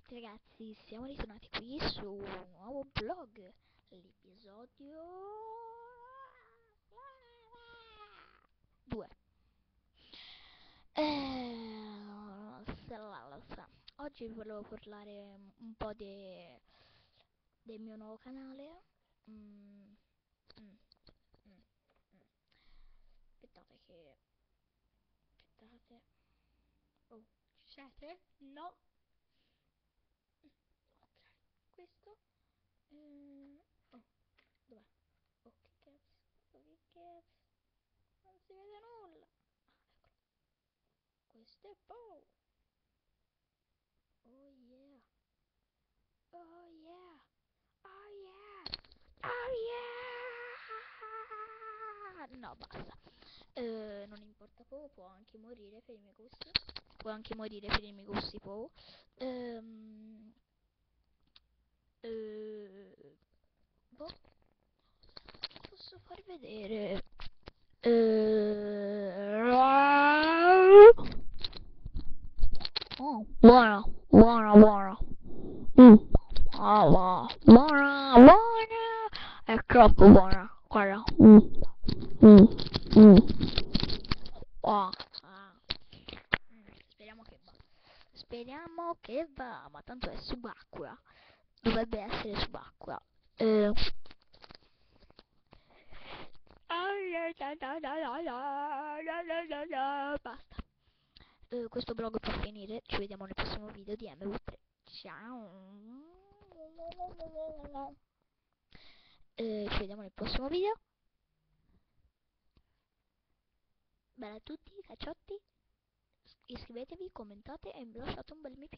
tutti ragazzi, siamo ritornati qui su un nuovo vlog, l'episodio 2. Oggi volevo parlare un po' del mio nuovo canale. Mm, mm, mm, mm. Aspettate. Oh, ci siete? No? Ok, questo. Oh, dov'è? Oh, che cazzo? Oh, che cazzo? Non si vede nulla. Ah, eccolo. Questo è Pow. Oh yeah. Oh yeah. Oh yeah. Oh yeah. No, basta. Non importa Pow, può anche morire per i miei gusti. Può anche morire per i miei gusti Pow. Boh, posso far vedere. Oh, buona, buona, buona. Buona, buona. È troppo buona. Guarda. Mm, mm. Oh, ah. Speriamo che va. Speriamo che va, ma tanto è subacquea. Dovrebbe essere subacquea. Basta. Questo vlog può finire. Ci vediamo nel prossimo video di MV3. Ciao. Ci vediamo nel prossimo video. Bella a tutti, cacciotti. Iscrivetevi, commentate e lasciate un bel mi